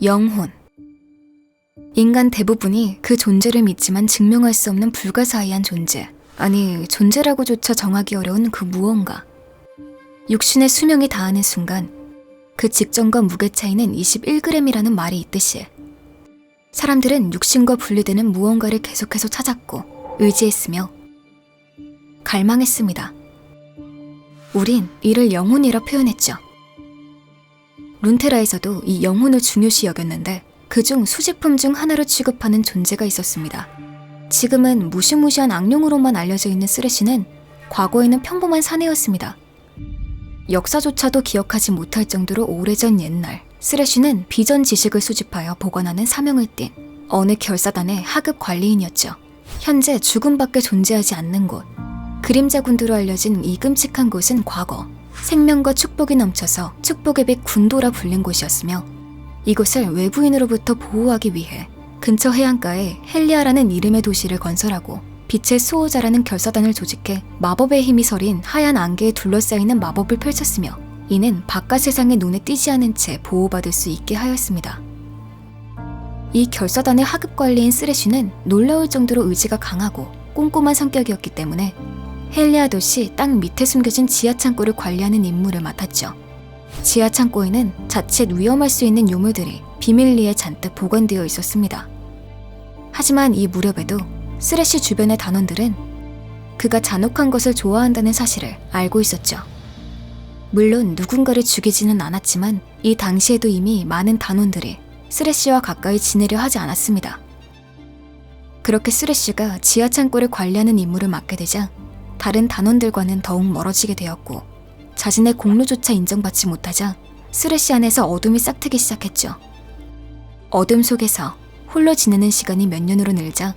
영혼. 인간 대부분이 그 존재를 믿지만 증명할 수 없는 불가사의한 존재. 아니, 존재라고조차 정하기 어려운 그 무언가. 육신의 수명이 다하는 순간 그 직전과 무게 차이는 21g이라는 말이 있듯이 사람들은 육신과 분리되는 무언가를 계속해서 찾았고 의지했으며 갈망했습니다. 우린 이를 영혼이라 표현했죠. 룬테라에서도 이 영혼을 중요시 여겼는데 그중 수집품 중 하나로 취급하는 존재가 있었습니다. 지금은 무시무시한 악령으로만 알려져 있는 쓰레쉬는 과거에는 평범한 사내였습니다. 역사조차도 기억하지 못할 정도로 오래전 옛날, 쓰레쉬는 비전 지식을 수집하여 보관하는 사명을 띤 어느 결사단의 하급 관리인이었죠. 현재 죽음밖에 존재하지 않는 곳, 그림자 군도로 알려진 이 끔찍한 곳은 과거 생명과 축복이 넘쳐서 축복의 빛 군도라 불린 곳이었으며 이곳을 외부인으로부터 보호하기 위해 근처 해안가에 헬리아라는 이름의 도시를 건설하고 빛의 수호자라는 결사단을 조직해 마법의 힘이 서린 하얀 안개에 둘러싸이는 마법을 펼쳤으며 이는 바깥 세상의 눈에 띄지 않은 채 보호받을 수 있게 하였습니다. 이 결사단의 하급 관리인 쓰레쉬는 놀라울 정도로 의지가 강하고 꼼꼼한 성격이었기 때문에 헬리아 도시 땅 밑에 숨겨진 지하 창고를 관리하는 임무를 맡았죠. 지하 창고에는 자칫 위험할 수 있는 유물들이 비밀리에 잔뜩 보관되어 있었습니다. 하지만 이 무렵에도 쓰레쉬 주변의 단원들은 그가 잔혹한 것을 좋아한다는 사실을 알고 있었죠. 물론 누군가를 죽이지는 않았지만 이 당시에도 이미 많은 단원들이 쓰레쉬와 가까이 지내려 하지 않았습니다. 그렇게 쓰레쉬가 지하 창고를 관리하는 임무를 맡게 되자 다른 단원들과는 더욱 멀어지게 되었고 자신의 공로조차 인정받지 못하자 쓰레쉬 안에서 어둠이 싹트기 시작했죠. 어둠 속에서 홀로 지내는 시간이 몇 년으로 늘자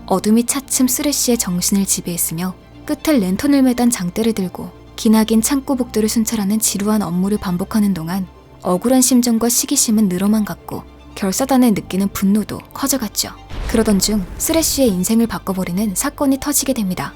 어둠이 차츰 쓰레쉬의 정신을 지배했으며 끝에 랜턴을 매단 장대를 들고 기나긴 창고 복도를 순찰하는 지루한 업무를 반복하는 동안 억울한 심정과 시기심은 늘어만 갔고 결사단에 느끼는 분노도 커져갔죠. 그러던 중 쓰레쉬의 인생을 바꿔버리는 사건이 터지게 됩니다.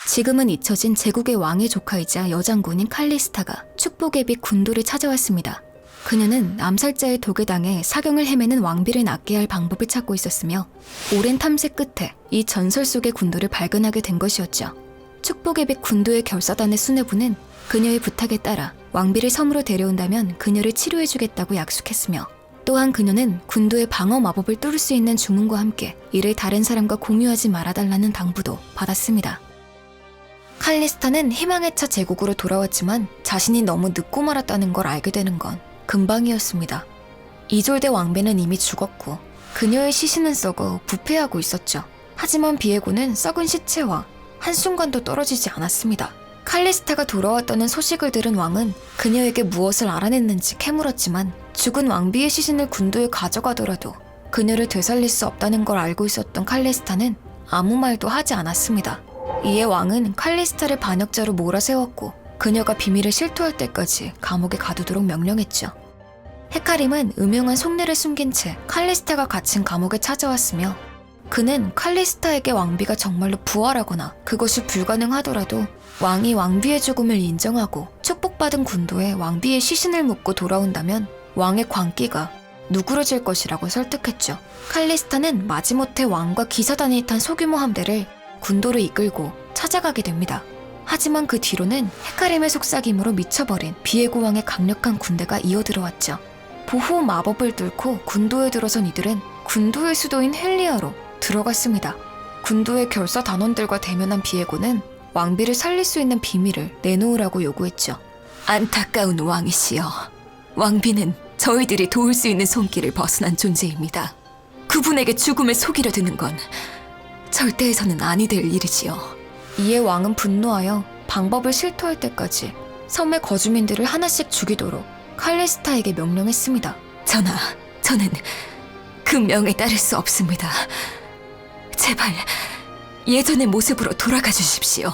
지금은 잊혀진 제국의 왕의 조카이자 여장군인 칼리스타가 축복의 빛 군도를 찾아왔습니다. 그녀는 암살자의 독에 당해 사경을 헤매는 왕비를 낫게 할 방법을 찾고 있었으며 오랜 탐색 끝에 이 전설 속의 군도를 발견하게 된 것이었죠. 축복의 빛 군도의 결사단의 수뇌부는 그녀의 부탁에 따라 왕비를 섬으로 데려온다면 그녀를 치료해주겠다고 약속했으며 또한 그녀는 군도의 방어 마법을 뚫을 수 있는 주문과 함께 이를 다른 사람과 공유하지 말아달라는 당부도 받았습니다. 칼리스타는 희망의 차 제국으로 돌아왔지만 자신이 너무 늦고 말았다는 걸 알게 되는 건 금방이었습니다. 이졸데 왕비는 이미 죽었고 그녀의 시신은 썩어 부패하고 있었죠. 하지만 비에고는 썩은 시체와 한순간도 떨어지지 않았습니다. 칼리스타가 돌아왔다는 소식을 들은 왕은 그녀에게 무엇을 알아냈는지 캐물었지만 죽은 왕비의 시신을 군도에 가져가더라도 그녀를 되살릴 수 없다는 걸 알고 있었던 칼리스타는 아무 말도 하지 않았습니다. 이에 왕은 칼리스타를 반역자로 몰아세웠고 그녀가 비밀을 실토할 때까지 감옥에 가두도록 명령했죠. 헤카림은 음흉한 속내를 숨긴 채 칼리스타가 갇힌 감옥에 찾아왔으며 그는 칼리스타에게 왕비가 정말로 부활하거나 그것이 불가능하더라도 왕이 왕비의 죽음을 인정하고 축복받은 군도에 왕비의 시신을 묻고 돌아온다면 왕의 광기가 누그러질 것이라고 설득했죠. 칼리스타는 마지못해 왕과 기사단이 탄 소규모 함대를 군도를 이끌고 찾아가게 됩니다. 하지만 그 뒤로는 헤카림의 속삭임으로 미쳐버린 비에고 왕의 강력한 군대가 이어들어왔죠. 보호 마법을 뚫고 군도에 들어선 이들은 군도의 수도인 헬리아로 들어갔습니다. 군도의 결사 단원들과 대면한 비에고는 왕비를 살릴 수 있는 비밀을 내놓으라고 요구했죠. 안타까운 왕이시여, 왕비는 저희들이 도울 수 있는 손길을 벗어난 존재입니다. 그분에게 죽음을 속이려 드는 건 절대 해서는 아니 될 일이지요. 이에 왕은 분노하여 방법을 실토할 때까지 섬의 거주민들을 하나씩 죽이도록 칼리스타에게 명령했습니다. 전하, 저는 그 명에 따를 수 없습니다. 제발 예전의 모습으로 돌아가 주십시오.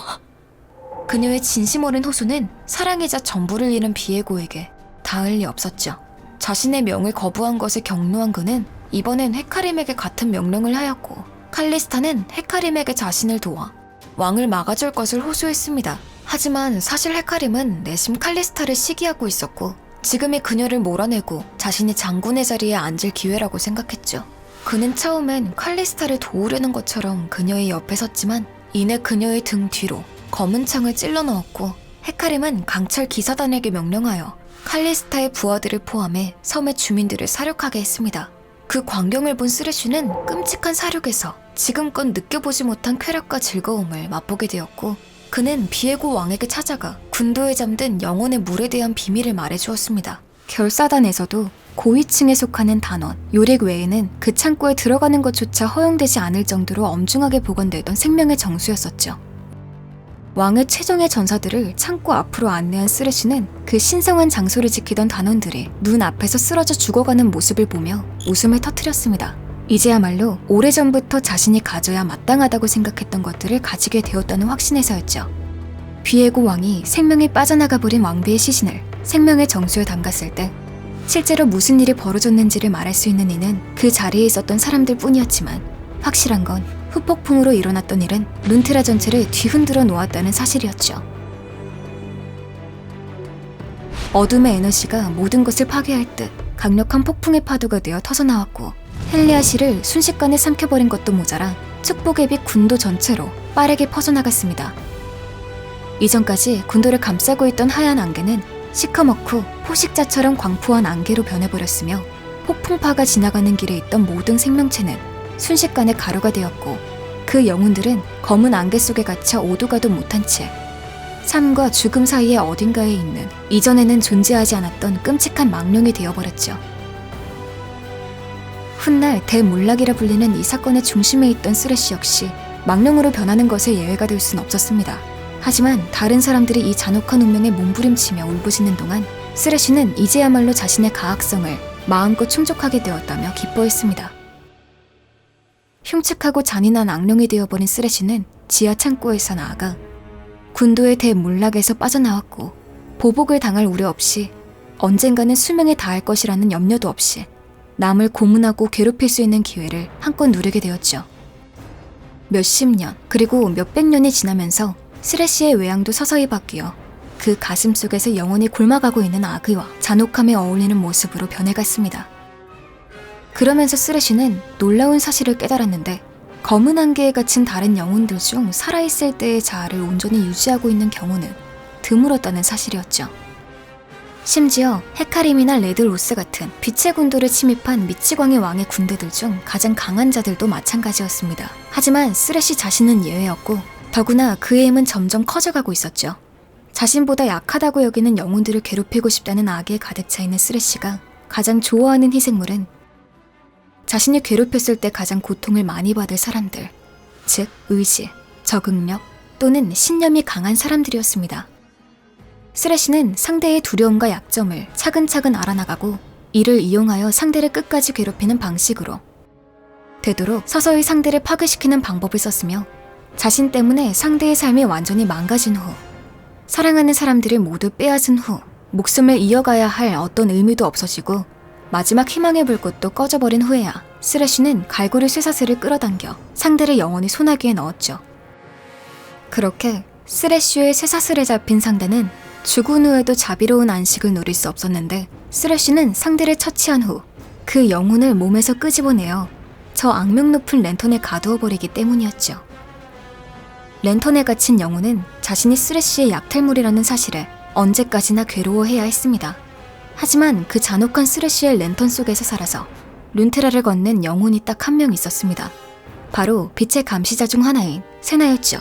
그녀의 진심 어린 호소는 사랑이자 전부를 잃은 비에고에게 닿을 리 없었죠. 자신의 명을 거부한 것에 격노한 그는 이번엔 헤카림에게 같은 명령을 하였고 칼리스타는 헤카림에게 자신을 도와 왕을 막아줄 것을 호소했습니다. 하지만 사실 헤카림은 내심 칼리스타를 시기하고 있었고 지금이 그녀를 몰아내고 자신이 장군의 자리에 앉을 기회라고 생각했죠. 그는 처음엔 칼리스타를 도우려는 것처럼 그녀의 옆에 섰지만 이내 그녀의 등 뒤로 검은 창을 찔러 넣었고 헤카림은 강철 기사단에게 명령하여 칼리스타의 부하들을 포함해 섬의 주민들을 사륙하게 했습니다. 그 광경을 본 쓰레쉬는 끔찍한 사륙에서 지금껏 느껴보지 못한 쾌락과 즐거움을 맛보게 되었고 그는 비에고 왕에게 찾아가 군도에 잠든 영혼의 물에 대한 비밀을 말해주었습니다. 결사단에서도 고위층에 속하는 단원, 요렉 외에는 그 창고에 들어가는 것조차 허용되지 않을 정도로 엄중하게 보관되던 생명의 정수였었죠. 왕의 최종의 전사들을 창고 앞으로 안내한 쓰레쉬는 그 신성한 장소를 지키던 단원들이 눈앞에서 쓰러져 죽어가는 모습을 보며 웃음을 터뜨렸습니다. 이제야말로 오래전부터 자신이 가져야 마땅하다고 생각했던 것들을 가지게 되었다는 확신에서였죠. 비에고 왕이 생명이 빠져나가 버린 왕비의 시신을 생명의 정수에 담갔을 때 실제로 무슨 일이 벌어졌는지를 말할 수 있는 이는 그 자리에 있었던 사람들 뿐이었지만 확실한 건 후폭풍으로 일어났던 일은 룬테라 전체를 뒤흔들어 놓았다는 사실이었죠. 어둠의 에너지가 모든 것을 파괴할 듯 강력한 폭풍의 파도가 되어 터져나왔고 헬리아시를 순식간에 삼켜버린 것도 모자라 축복의 빛 군도 전체로 빠르게 퍼져나갔습니다. 이전까지 군도를 감싸고 있던 하얀 안개는 시커멓고 포식자처럼 광포한 안개로 변해버렸으며 폭풍파가 지나가는 길에 있던 모든 생명체는 순식간에 가루가 되었고 그 영혼들은 검은 안개 속에 갇혀 오도 가도 못한 채 삶과 죽음 사이의 어딘가에 있는 이전에는 존재하지 않았던 끔찍한 망령이 되어버렸죠. 훗날 대몰락이라 불리는 이 사건의 중심에 있던 쓰레쉬 역시 망령으로 변하는 것에 예외가 될 순 없었습니다. 하지만 다른 사람들이 이 잔혹한 운명에 몸부림치며 울부짖는 동안 쓰레쉬는 이제야말로 자신의 가학성을 마음껏 충족하게 되었다며 기뻐했습니다. 흉측하고 잔인한 악령이 되어버린 쓰레쉬는 지하 창고에서 나아가 군도의 대몰락에서 빠져나왔고 보복을 당할 우려 없이 언젠가는 수명에 닿을 것이라는 염려도 없이 남을 고문하고 괴롭힐 수 있는 기회를 한껏 누리게 되었죠. 몇십 년 그리고 몇백 년이 지나면서 쓰레쉬의 외양도 서서히 바뀌어 그 가슴 속에서 영원히 곪아가고 있는 악의와 잔혹함에 어울리는 모습으로 변해갔습니다. 그러면서 쓰레쉬는 놀라운 사실을 깨달았는데 검은 안개에 갇힌 다른 영혼들 중 살아있을 때의 자아를 온전히 유지하고 있는 경우는 드물었다는 사실이었죠. 심지어 헤카림이나 레드로스 같은 빛의 군도를 침입한 미치광이 왕의 군대들 중 가장 강한 자들도 마찬가지였습니다. 하지만 쓰레쉬 자신은 예외였고 더구나 그의 힘은 점점 커져가고 있었죠. 자신보다 약하다고 여기는 영혼들을 괴롭히고 싶다는 악에 가득 차 있는 쓰레쉬가 가장 좋아하는 희생물은 자신이 괴롭혔을 때 가장 고통을 많이 받을 사람들, 즉 의지, 적응력 또는 신념이 강한 사람들이었습니다. 쓰레쉬는 상대의 두려움과 약점을 차근차근 알아나가고 이를 이용하여 상대를 끝까지 괴롭히는 방식으로 되도록 서서히 상대를 파괴시키는 방법을 썼으며 자신 때문에 상대의 삶이 완전히 망가진 후 사랑하는 사람들을 모두 빼앗은 후 목숨을 이어가야 할 어떤 의미도 없어지고 마지막 희망의 불꽃도 꺼져버린 후에야 쓰레쉬는 갈고리 쇠사슬을 끌어당겨 상대를 영원히 소나기에 넣었죠. 그렇게 쓰레쉬의 쇠사슬에 잡힌 상대는 죽은 후에도 자비로운 안식을 누릴 수 없었는데 쓰레쉬는 상대를 처치한 후 그 영혼을 몸에서 끄집어내어 저 악명 높은 랜턴에 가두어버리기 때문이었죠. 랜턴에 갇힌 영혼은 자신이 쓰레쉬의 약탈물이라는 사실에 언제까지나 괴로워해야 했습니다. 하지만 그 잔혹한 쓰레쉬의 랜턴 속에서 살아서 룬테라를 건넨 영혼이 딱 한 명 있었습니다. 바로 빛의 감시자 중 하나인 세나였죠.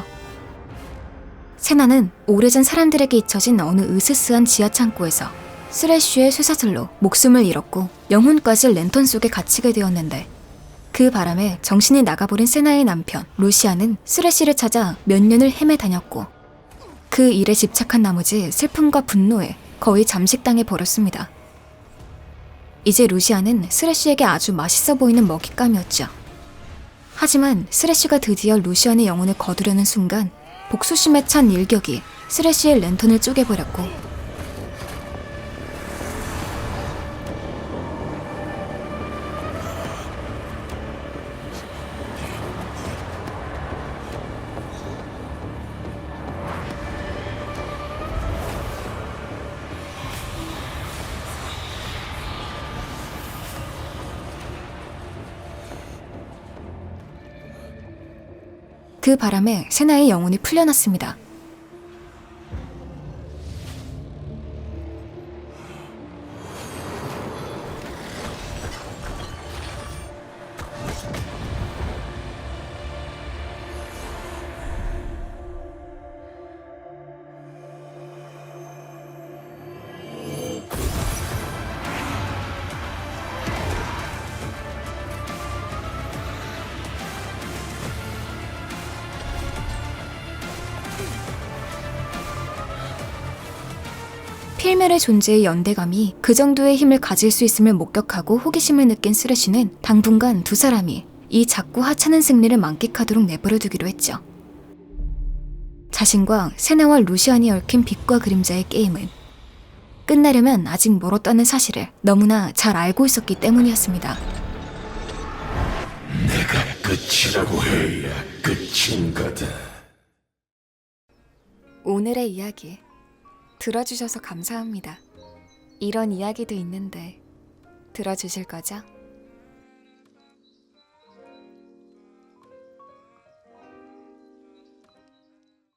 세나는 오래전 사람들에게 잊혀진 어느 으스스한 지하 창고에서 쓰레쉬의 쇠사슬로 목숨을 잃었고 영혼까지 랜턴 속에 갇히게 되었는데 그 바람에 정신이 나가버린 세나의 남편 루시아는 쓰레쉬를 찾아 몇 년을 헤매 다녔고 그 일에 집착한 나머지 슬픔과 분노에 거의 잠식당해 버렸습니다. 이제 루시아는 쓰레쉬에게 아주 맛있어 보이는 먹잇감이었죠. 하지만 쓰레쉬가 드디어 루시안의 영혼을 거두려는 순간 복수심에 찬 일격이 쓰레쉬의 랜턴을 쪼개버렸고 그 바람에 세나의 영혼이 풀려났습니다. 필멸의 존재의 연대감이 그 정도의 힘을 가질 수 있음을 목격하고 호기심을 느낀 쓰레쉬는 당분간 두 사람이 이 작고 하찮은 승리를 만끽하도록 내버려두기로 했죠. 자신과 세나와 루시안이 얽힌 빛과 그림자의 게임은 끝나려면 아직 멀었다는 사실을 너무나 잘 알고 있었기 때문이었습니다. 내가 끝이라고 해야 끝인 거다. 오늘의 이야기 들어주셔서 감사합니다. 이런 이야기도 있는데 들어주실 거죠?